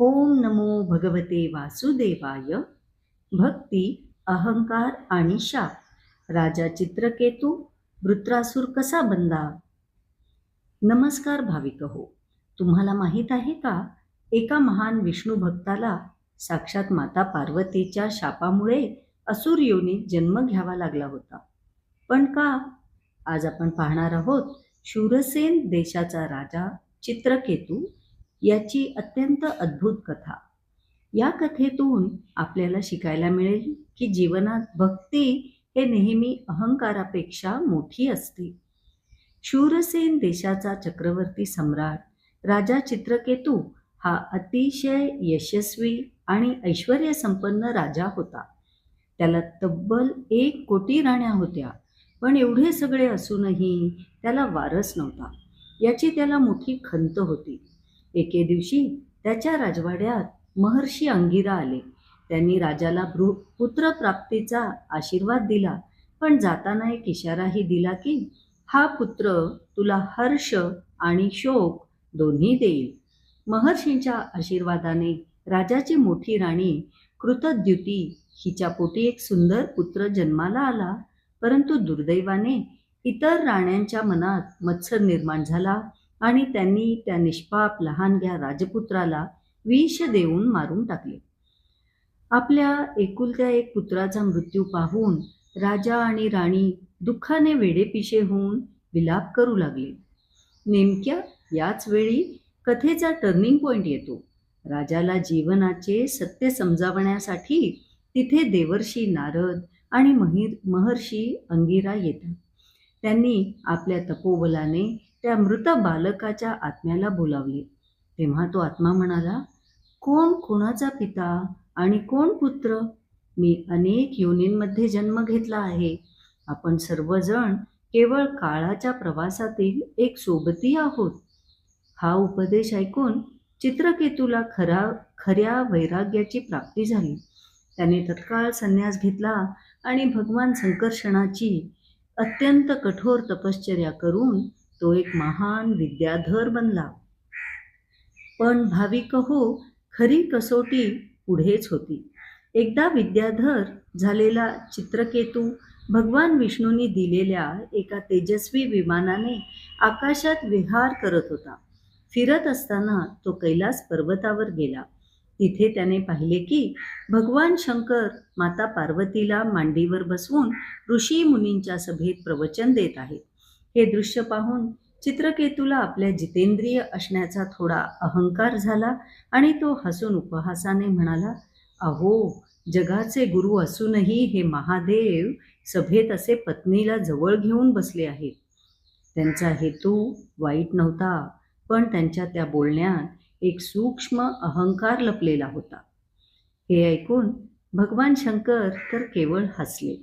ओम नमो भगवते वासुदेवाय. भक्ती, अहंकार आणि शाप. राजा चित्रकेतू वृत्रासूर कसा बनला? नमस्कार भाविक हो. तुम्हाला माहीत आहे का, एका महान विष्णू भक्ताला साक्षात माता पार्वतीच्या शापामुळे असुर योनीत जन्म घ्यावा लागला होता. पण का? आज आपण पाहणार आहोत शूरसेन देशाचा राजा चित्रकेतू याची अत्यंत अद्भुत कथा. या कथेतून आपल्याला शिकायला मिळेल की जीवनात भक्ती हे नेहमी अहंकारापेक्षा मोठी असते. शूरसेन देशाचा चक्रवर्ती सम्राट राजा चित्रकेतू हा अतिशय यशस्वी आणि ऐश्वर्य संपन्न राजा होता. त्याला तब्बल 1 कोटी राण्या होत्या. पण एवढे सगळे असूनही त्याला वारस नव्हता, याची त्याला मोठी खंत होती. एके दिवशी त्याच्या राजवाड्यात महर्षी अंगिरा आले. त्यांनी राजाला पुत्रप्राप्तीचा आशीर्वाद दिला, पण जाताना एक इशाराही दिला की हा पुत्र तुला हर्ष आणि शोक दोन्ही देईल. महर्षींच्या आशीर्वादाने राजाची मोठी राणी कृतद्युती हिच्या पोटी एक सुंदर पुत्र जन्माला आला. परंतु दुर्दैवाने इतर राण्यांच्या मनात मत्सर निर्माण झाला आणि त्यांनी त्या निष्पाप लहानग्या राजपुत्राला विष देऊन मारून टाकले. आपल्या एकुलत्या एक पुत्राचा मृत्यू पाहून राजा आणि राणी दुःखाने वेडेपिशे होऊन विलाप करू लागले. नेमक्या याच वेळी कथेचा टर्निंग पॉइंट येतो. राजाला जीवनाचे सत्य समजावण्यासाठी तिथे देवर्षी नारद आणि महर्षी अंगिरा येतात. त्यांनी आपल्या तपोबलाने त्या मृत बालकाच्या आत्म्याला बोलावले. तेव्हा तो आत्मा म्हणाला, कोण कोणाचा पिता आणि कोण पुत्र? मी अनेक योनींमध्ये जन्म घेतला आहे. आपण सर्वजण केवळ काळाच्या प्रवासातील एक सोबती आहोत. हा उपदेश ऐकून चित्रकेतूला खऱ्या वैराग्याची प्राप्ती झाली. त्याने तत्काळ संन्यास घेतला आणि भगवान संकर्षणाची अत्यंत कठोर तपश्चर्या करून तो एक महान विद्याधर बनला. पण भाविक हो, खरी कसोटी पुढेच होती. एकदा विद्याधर झालेला चित्रकेतू भगवान विष्णूंनी दिलेल्या एका तेजस्वी विमानाने आकाशात विहार करत होता. फिरत असताना तो कैलास पर्वतावर गेला. तिथे त्याने पाहिले की भगवान शंकर माता पार्वतीला मांडीवर बसवून ऋषी मुनींच्या सभेत प्रवचन देत आहेत. हे दृश्य पाहून चित्रकेतूला आपल्या जितेंद्रिय असण्याचा थोडा अहंकार झाला आणि तो हसून उपहासाने म्हणाला, अहो, जगाचे गुरु असूनही हे महादेव सभेत असे पत्नीला जवळ घेऊन बसले आहेत. त्यांचा हेतू वाईट नव्हता, पण त्यांच्या त्या बोलण्यात एक सूक्ष्म अहंकार लपलेला होता. हे ऐकून भगवान शंकर तर केवळ हसले,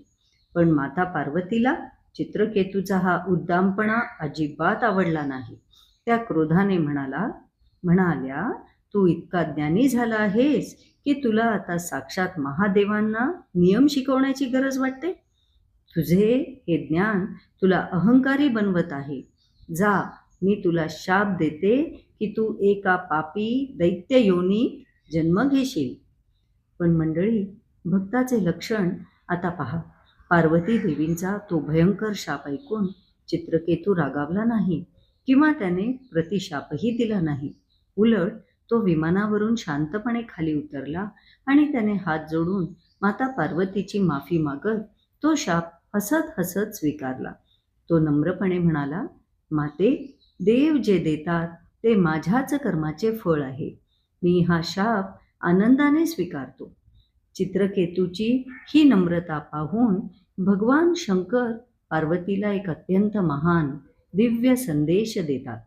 पण माता पार्वतीला चित्रकेतूचा हा उद्दामपणा अजिबात आवडला नाही. त्या क्रोधाने म्हणाल्या, तू इतका ज्ञानी झाला आहेस की तुला आता साक्षात महादेवांना नियम शिकवण्याची गरज वाटते. तुझे हे ज्ञान तुला अहंकारी बनवत आहे. जा, मी तुला शाप देते की तू एका पापी दैत्य योनीत जन्म घेशील. पण मंडळी, भक्ताचे लक्षण आता पहा. पार्वती देवींचा तो भयंकर शाप ऐकून चित्रकेतू रागावला नाही किंवा त्याने प्रतिशापही दिला नाही. उलट तो विमानावरून शांतपणे खाली उतरला आणि त्याने हात जोडून माता पार्वतीची माफी मागत तो शाप हसत हसत स्वीकारला. तो नम्रपणे म्हणाला, माते, देव जे देतात ते माझ्याच कर्माचे फळ आहे. मी हा शाप आनंदाने स्वीकारतो. चित्रकेतूची ही नम्रता पाहून भगवान शंकर पार्वतीला एक अत्यंत महान दिव्य संदेश देतात.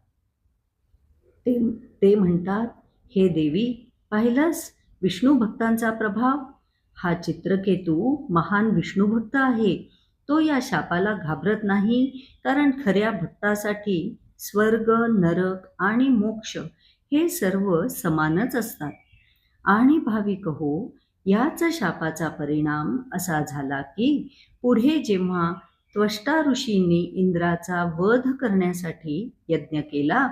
ते म्हणतात, हे देवी, पाहिलास विष्णू भक्तांचा प्रभाव? हा चित्रकेतू महान विष्णू भक्त आहे. तो या शापाला घाबरत नाही, कारण खऱ्या भक्तासाठी स्वर्ग, नरक आणि मोक्ष हे सर्व समानच असतात. आणि भाविक हो, याच शापाचा परिणाम असा झाला की पुढे जेव्हा त्वष्टा ऋषींनी इंद्राचा वध करण्यासाठी यज्ञ केला,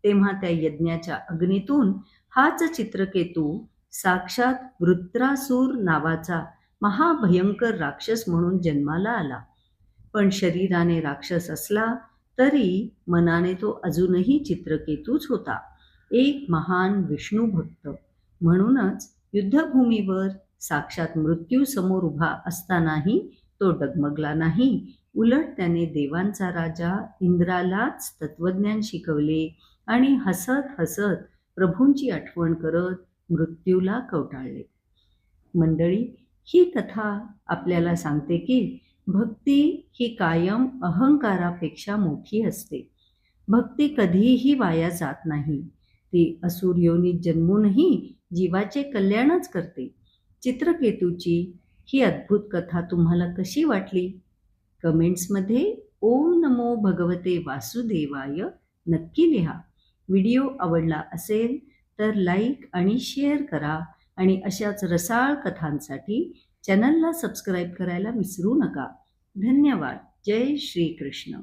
तेव्हा त्या यज्ञाच्या अग्नीतून हाच चित्रकेतू साक्षात वृत्रासूर नावाचा महाभयंकर राक्षस म्हणून जन्माला आला. पण शरीराने राक्षस असला तरी मनाने तो अजूनही चित्रकेतूच होता, एक महान विष्णू भक्त. म्हणूनच युद्धभूमीवर साक्षात मृत्यू समोर उभा असतानाही तो डगमगला नाही. उलट त्याने देवांचा राजा इंद्रालाच तत्वज्ञान शिकवले आणि हसत हसत प्रभूंची आठवण करत मृत्यूला कवटाळले. मंडळी, ही कथा आपल्याला सांगते की भक्ती ही कायम अहंकारापेक्षा मोठी असते. भक्ती कधीही वाया जात नाही. ती असुर योनीत जन्मूनही जीवाचे कल्याणच करते. चित्रकेतूची ही अद्भुत कथा तुम्हाला कशी वाटली? कमेंट्समध्ये ओम नमो भगवते वासुदेवाय नक्की लिहा. व्हिडिओ आवडला असेल तर लाईक आणि शेअर करा आणि अशाच रसाळ कथांसाठी चॅनलला सबस्क्राईब करायला विसरू नका. धन्यवाद. जय श्री कृष्ण.